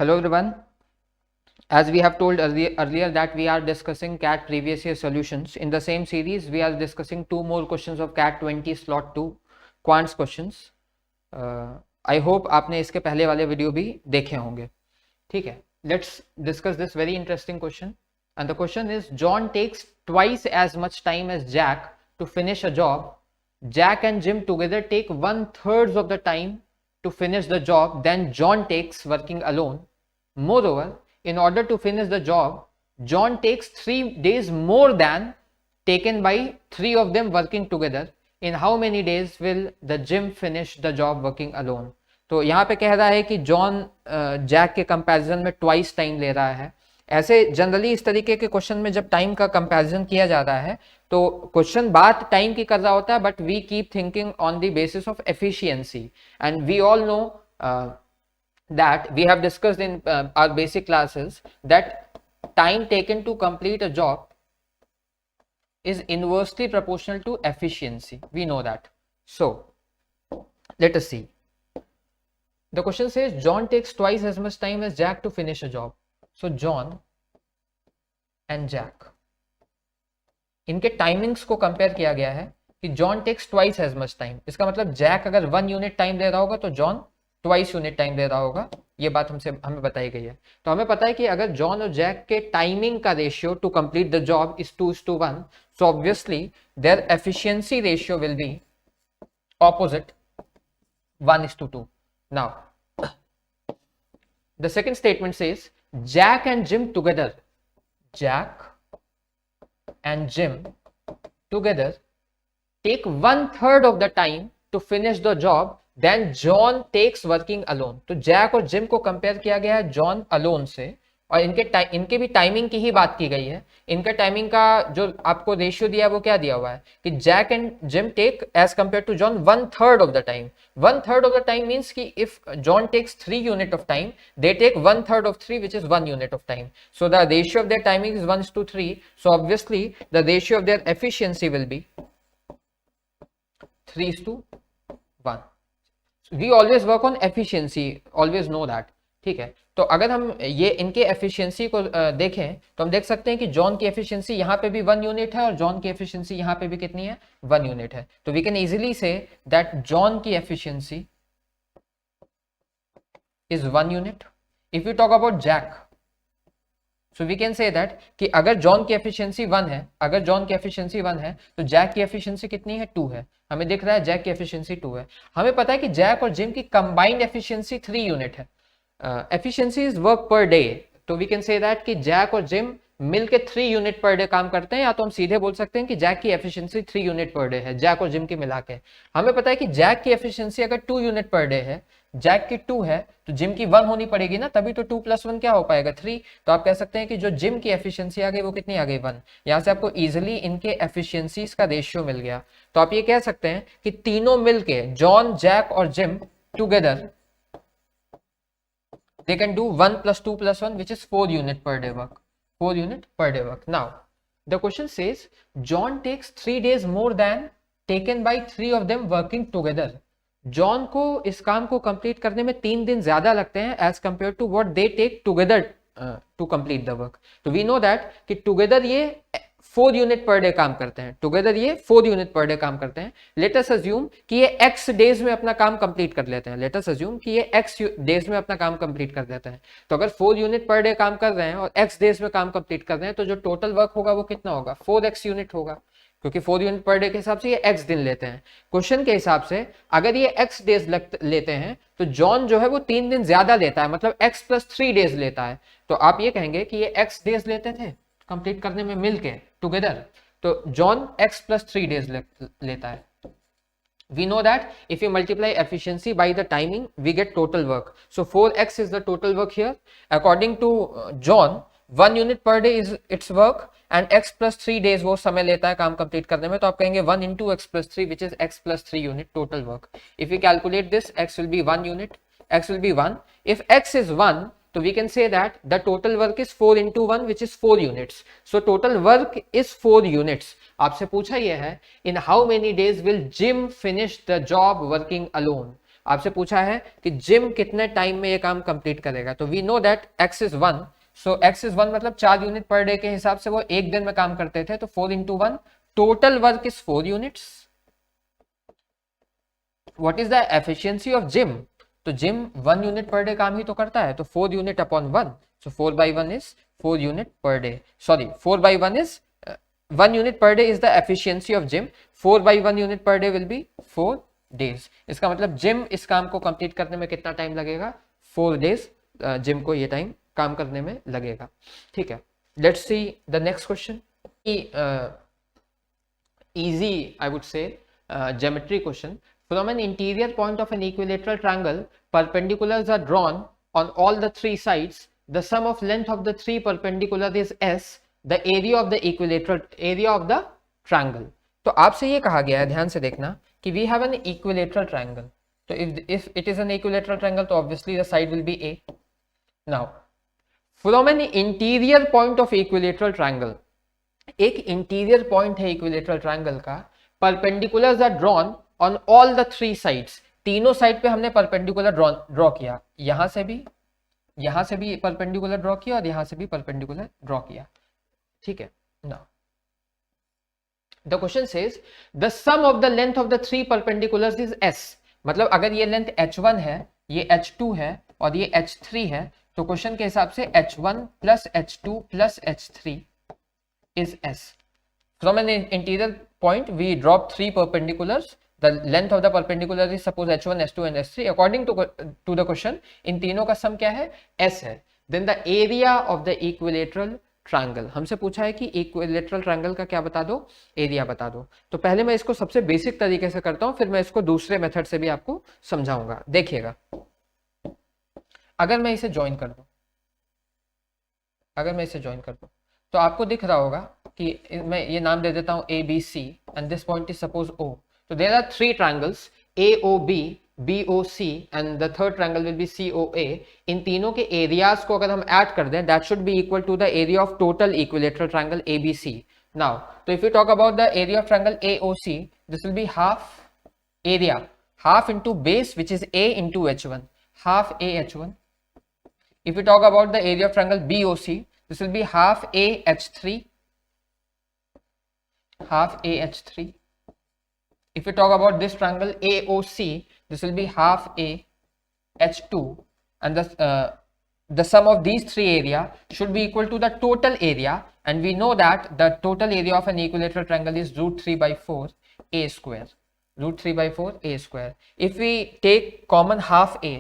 Hello everyone. As we have told earlier that we are discussing CAT previous year solutions. In the same series, we are discussing two more questions of CAT 20 slot 2 quants questions. I hope आपने इसके पहले वाले video भी देखे होंगे. ठीक है. Let's discuss this very interesting question. And the question is, John takes twice as much time as Jack to finish a job. Jack and Jim together take 1/3 of the time to finish the job than John takes working alone. Moreover, in order to finish the job, John takes 3 days more than taken by 3 of them working together. In how many days will the Jim finish the job working alone? तो यहाँ पे कह रहा है कि John Jack के comparison में twice time ले रहा है. ऐसे जनरली इस तरीके के क्वेश्चन में जब टाइम का कंपैरिजन किया जाता है तो क्वेश्चन बात टाइम की कर रहा होता है, but we keep thinking on the basis of efficiency. And we all know that we have discussed in our basic classes that time taken to complete a job is inversely proportional to efficiency. We know that. So let us see. The question says John takes twice as much time as Jack to finish a job. So John and Jack, इनके timings को compare किया गया है कि John takes twice as much time. इसका मतलब Jack अगर 1 unit time दे रहा होगा तो जॉन ट्वाइस यूनिट टाइम दे रहा होगा. ये बात हमें बताई गई है. तो हमें पता है कि अगर जॉन और जैक के टाइमिंग का ratio to complete the job is 2:1, so obviously their efficiency ratio will be opposite 1:2. Now the second statement says Jack and Jim together, Jack and Jim together take 1/3 of the time to finish the job then John takes working alone. तो Jack और Jim को compare किया गया है John alone से, और इनके भी टाइमिंग की ही बात की गई है. इनका टाइमिंग का जो आपको रेशियो दिया है वो क्या दिया हुआ है कि Jack and Jim take as compare to John 1/3 of the time. 1/3 of the time means कि if John takes 3 unit of time, they take 1/3 of 3 which is 1 unit of time. So the ratio of their timing is 1:3. So obviously the ratio of their efficiency will be 3:1. We always work on efficiency, always know that. ठीक है. तो अगर हम ये इनके efficiency को देखें तो हम देख सकते हैं कि जॉन की एफिशिएंसी यहाँ पे भी 1 यूनिट है और जॉन की एफिशिएंसी यहाँ पे भी कितनी है, 1 यूनिट है. तो we can easily say that John की efficiency is 1 unit. If you talk about Jack, so we can say that कि अगर जॉन की एफिशिएंसी 1 है, अगर जॉन की एफिशिएंसी 1 है तो जैक की एफिशिएंसी कितनी है, 2 है. हमें दिख रहा है जैक की एफिशिएंसी 2 है. हमें पता है कि जैक और जिम की कंबाइंड एफिशिएंसी 3 यूनिट है. Efficiency is work per day. तो वी कैन से दैट कि जैक और जिम मिलके 3 यूनिट पर डे काम करते हैं, या तो हम सीधे बोल सकते हैं कि जैक की एफिशिएंसी 3 यूनिट पर डे है, जैक और जिम की मिला के. हमें पता है कि जैक की एफिशिएंसी अगर 2 यूनिट पर डे है, जैक की 2 है, तो जिम की 1 होनी पड़ेगी ना, तभी तो 2 + 1 क्या हो पाएगा, 3. तो आप कह सकते हैं कि जो जिम की एफिशिएंसी आ गई वो कितनी आ गई, 1. यहां से आपको इजीली इनके एफिशिएंसीज का रेशियो मिल गया. तो आप ये कह सकते हैं कि तीनों मिलके जॉन, जैक और gym together they can do 1 + 2 + 1 which is 4 unit per day work. 4 unit per day work. Now the question says John takes 3 days more than taken by 3 of them working together. John को इस काम को complete करने में 3 दिन ज्यादा लगते हैं as compare to what they take together to complete the work. तो वी नो दैट कि टुगेदर ये 4 यूनिट पर डे काम करते हैं. टुगेदर ये 4 यूनिट पर डे काम करते हैं. लेट अस अज्यूम कि ये x डेज में अपना काम कंप्लीट कर लेते हैं. लेट अस अज्यूम कि ये x डेज में अपना काम कंप्लीट कर देते हैं. तो अगर 4 यूनिट पर डे काम कर रहे हैं और x डेज में काम कंप्लीट कर रहे हैं तो जो टोटल वर्क होगा वो कितना होगा, 4x यूनिट होगा, क्योंकि 4 यूनिट पर डे के हिसाब से ये x दिन लेते हैं. क्वेश्चन के हिसाब से अगर ये x डेज लेते हैं तो जॉन जो है वो 3 दिन ज्यादा लेता है, मतलब x + 3 डेज लेता है. तो आप ये कहेंगे कि ये x डेज लेते थे कंप्लीट करने में मिलके टुगेदर, तो जॉन x + 3 डेज लेता है. We know that if you multiply efficiency by the timing, we get total work. So 4x is the total work here. According to John, 1 unit per day is its work and x + 3 days वो समय लेता है काम complete करने में. तो आप कहेंगे 1 × x + 3 which is x + 3 unit total work. If we calculate this, x will be 1 unit, x will be 1. If x is 1, so we can say that the total work is 4 × 1 which is 4 units. So total work is 4 units. आपसे पूछा यह है in how many days will Jim finish the job working alone. आपसे पूछा है कि gym कितने time में ये काम कंप्लीट करेगा, तो we know that x is 1, सो x इज 1 मतलब 4 यूनिट पर डे के हिसाब से वो एक दिन में काम करते थे, तो 4 into 1, total work is 4 units. What is the efficiency of gym, तो जिम 1 यूनिट पर डे काम ही तो करता है, तो 4 unit upon 1, so 4/1 is 4 unit per day, sorry 4/1 is 1 unit per day is the efficiency of gym, 4/1 unit per day will be 4 days। इसका मतलब gym इस काम को कंप्लीट करने में कितना टाइम लगेगा, 4 days जिम को ये टाइम काम करने में लगेगा। ठीक है, let's see the next question. easy I would say geometry question। From an interior point of an equilateral triangle, perpendiculars are drawn on all the 3 sides, the sum of length of the 3 perpendicular is s, the area of the equilateral area of the triangle। तो आपसे ये कहा गया है, ध्यान से देखना कि we have an equilateral triangle, तो if it is an equilateral triangle तो obviously the side will be a। now from an interior point of equilateral triangle, एक इंटीरियर पॉइंट है इक्विलेटरल ट्रायंगल का, perpendiculars are drawn on all the 3 sides, तीनों side पे हमने perpendicular draw किया, यहां से भी परपेंडिकुलर ड्रॉ किया और यहां से भी परपेंडिकुलर ड्रॉ किया। ठीक है, now the question says the sum of the length of the 3 perpendiculars is s, मतलब अगर ये लेंथ h1 है, ये h2 है और ये h3 है, तो क्वेश्चन के हिसाब से h1 plus h2 plus h3 is s। From an interior point we drop 3 perpendiculars, the length of the perpendicular is suppose h1 h2 and h3, according to the question इन तीनों का सम क्या है, s है। then the area of the equilateral triangle, हमसे पूछा है कि equilateral triangle का क्या बता दो, एरिया बता दो। तो पहले मैं इसको सबसे बेसिक तरीके से करता हूं, फिर मैं इसको दूसरे मेथड से भी आपको समझाऊंगा। देखिएगा, अगर मैं इसे ज्वाइन कर दूं, तो आपको दिख रहा होगा कि मैं ये नाम दे देता हूं A B C and this point is suppose O. तो there are 3 triangles A O B, B O C and the third triangle will be C O A. इन तीनों के एरियाज को अगर हम ऐड कर दें, that should be equal to the area of total equilateral triangle A B C. Now तो if you talk about the area of triangle A O C, this will be half area, half into base which is a into h1, half a h1। If you talk about the area of triangle B O C, this will be half a h3, half a h3। if you talk about this triangle AOC, this will be half a h2, and the sum of these 3 area should be equal to the total area, and we know that the total area of an equilateral triangle is √3/4 a square, √3/4 a square। if we take common half a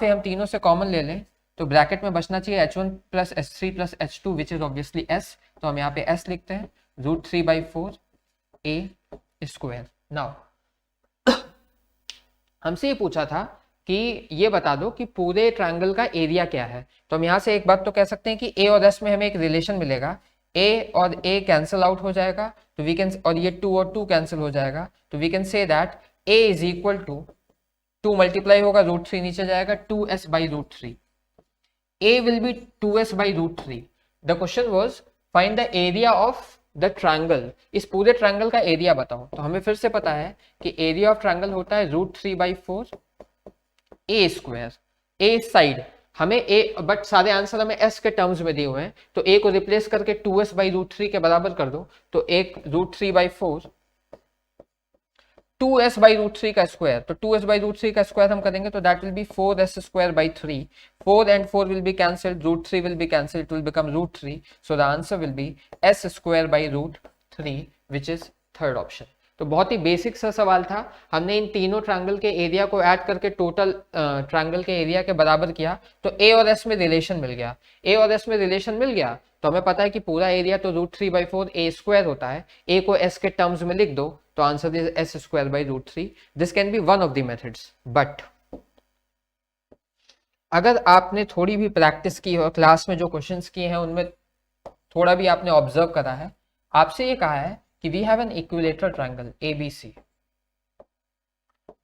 हम तीनों से common ले लें, तो bracket में बचना चाहिए h1 plus h3 plus h2 which is obviously s, तो हम यहाँ पे s लिखते हैं, √3/4 a स्क्वायर। नाउ हमसे ये पूछा था कि ये बता दो कि पूरे ट्रायंगल का एरिया क्या है, तो हम यहाँ से एक बात तो कह सकते हैं कि a और s में हमें एक रिलेशन मिलेगा, a और a कैंसिल आउट हो जाएगा, तो वी कैन, और ये 2 और 2 कैंसिल हो जाएगा, तो we can say that a is equal to 2 multiply होगा, √3 नीचे जाएगा, 2s/√3। a will be 2s/√3। the question was find the area of the triangle, इस पूरे ट्रायंगल का एरिया बताओ। तो हमें फिर से पता है कि एरिया ऑफ ट्रायंगल होता है √3/4 a स्क्वायर। a साइड हमें a, बट सारे आंसर हमें s के टर्म्स में दिए हुए हैं, तो a को रिप्लेस करके 2s/√3 के बराबर कर दो, तो एक √3/4 2s/√3 का स्क्वायर, तो 2s/√3 का स्क्वायर हम करेंगे तो that will be 4s²/3, 4 and 4 will be cancelled, √3 will be cancelled, it will become √3, so the answer will be s²/√3 which is third option। तो बहुत ही बेसिक सा सवाल था, हमने इन तीनों ट्रायंगल के एरिया को ऐड करके टोटल ट्रायंगल के एरिया के बराबर किया, तो a और s में रिलेशन मिल गया, तो हमें पता है कि पूरा एरिया तो √3/4 a स्क्वायर होता है, a को s के टर्म्स में लिख दो, तो answer is s²/√3। This can be one of the methods, but अगर आपने थोड़ी भी प्रैक्टिस की हो, क्लास में जो क्वेश्चंस किए हैं उनमें थोड़ा भी आपने ऑब्जर्व करा है, आपसे ये कहा है कि we have an equilateral triangle ABC।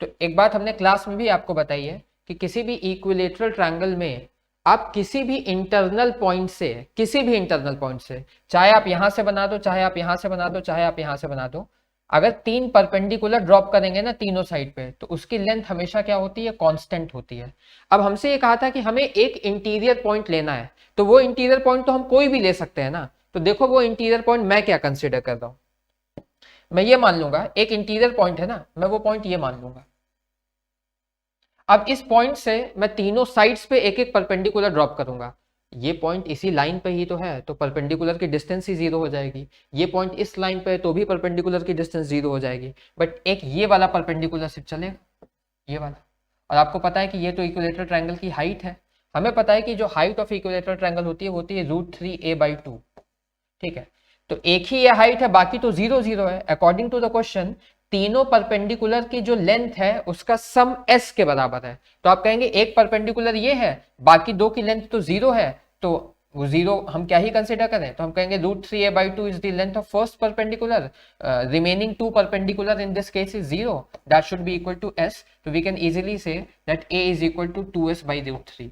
तो एक बात हमने क्लास में भी आपको बताई है कि किसी भी इक्विलेटरल ट्रायंगल में आप किसी भी इंटरनल पॉइंट से, चाहे आप यहां से बना दो, चाहे आप यहां से बना दो, चाहे आप यहां से बना दो, अगर 3 परपेंडिकुलर ड्रॉप करेंगे ना तीनों साइड पे, तो उसकी लेंथ हमेशा क्या होती है, कांस्टेंट होती है। अब हमसे ये कहा था कि हमें एक इंटीरियर पॉइंट लेना है, तो वो इंटीरियर पॉइंट तो हम कोई भी ले सकते हैं ना। तो देखो वो इंटीरियर पॉइंट मैं क्या कंसिडर कर रहा हूं, मैं ये मान लूंगा एक इंटीरियर पॉइंट है ना, मैं वो पॉइंट ये मान लूंगा। अब इस पॉइंट से मैं तीनों साइड्स पे एक एक परपेंडिकुलर ड्रॉप करूंगा। ये पॉइंट इसी लाइन पे ही तो है, तो परपेंडिकुलर की डिस्टेंस ही जीरो हो जाएगी। ये पॉइंट इस लाइन पे है तो भी परपेंडिकुलर की डिस्टेंस जीरो हो जाएगी। बट एक ये वाला परपेंडिकुलर सिर्फ चलेगा, ये वाला। और आपको पता है कि ये तो इक्विलेटरल ट्रायंगल की हाइट है। हमें पता है कि जो हाइट ऑफ इक्विलेटरल ट्रायंगल होती है वो होती है √3a/2। ठीक है, तो एक ही ये हाइट है, बाकी तो 0 0 है। अकॉर्डिंग टू द क्वेश्चन तीनों परपेंडिकुलर की जो लेंथ है उसका सम s के बराबर है। तो आप कहेंगे एक परपेंडिकुलर ये है, बाकी दो की लेंथ तो 0 है, तो वो 0 हम क्या ही कंसिडर करें, तो हम कहेंगे √3a/2 is the length of first perpendicular, remaining two perpendicular in this case is 0, that should be equal to s। तो we can easily say that a is equal to 2s/√3।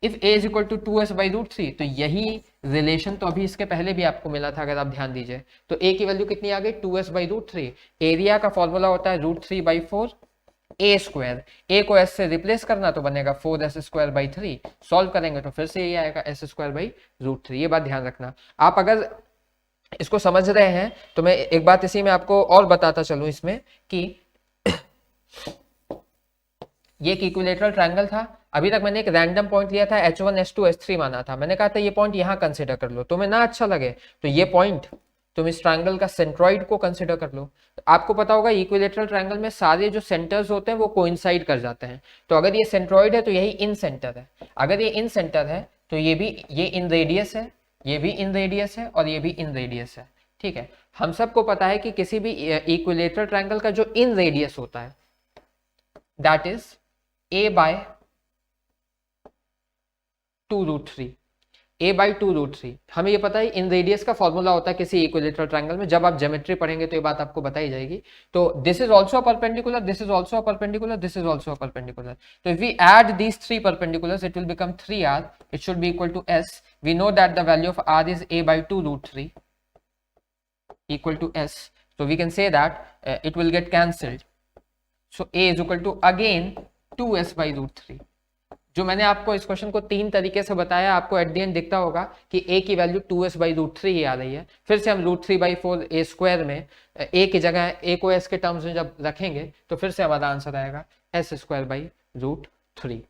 If a is equal to 2s/√3, तो यही relation तो अभी इसके पहले भी आपको मिला था, अगर आप ध्यान दीजिए। तो a की वैल्यू कितनी आ गई, 2s/√3। एरिया का फॉर्मूला होता है √3/4 a स्क्वायर। a को s से रिप्लेस करना तो बनेगा 4s²/3। सॉल्व करेंगे तो फिर से ये आएगा s²/√3। ये बात ध्यान रखना। आप अगर इसको समझ रहे हैं तो मैं एक बात इसी में आपको और बताता चलूं इसमें कि ये एक इक्विलेटरल ट्रायंगल था। अभी तक मैंने एक रैंडम पॉइंट लिया था, h1 h2 h3 माना था। मैंने कहा था ये पॉइंट यहां कंसिडर कर लो, तुम्हें ना अच्छा लगे तो ये पॉइंट तुम इस ट्रायंगल का सेंट्रॉइड को कंसिडर कर लो। आपको पता होगा इक्विलेटरल ट्रायंगल में सारे जो सेंटर्स होते हैं वो कोइंसाइड कर जाते हैं। तो अगर ये सेंट्रॉइड है तो यही इन सेंटर है, अगर ये इन सेंटर है तो ये इन रेडियस है, ये भी इन रेडियस है और ये भी इन रेडियस है। ठीक है, हम सबको पता है कि किसी भी इक्विलेटरल ट्रायंगल का जो इन रेडियस होता है दैट इज a/2√3। a/2√3 हमें ये पता है इन रेडियस का फॉर्मूला होता है किसी इक्विलेटरल ट्रायंगल में। जब आप ज्योमेट्री पढ़ेंगे तो ये बात आपको बताई जाएगी। तो this is also perpendicular, this is also perpendicular, this is also perpendicular. तो if we add these three perpendiculars it will become 3r, it should be equal to s। We know that the value of r इज a/2√3 equal to s, so we can say that it will get cancelled, so a is equal to again 2s/√3। जो मैंने आपको इस question को तीन तरीके से बताया, आपको एट द एंड दिखता होगा कि a की वैल्यू 2s/√3 ही आ रही है। फिर से हम √3/4 a स्क्वायर में a की जगह a को s के टर्म्स में जब रखेंगे तो फिर से हमारा आंसर आएगा s²/√3।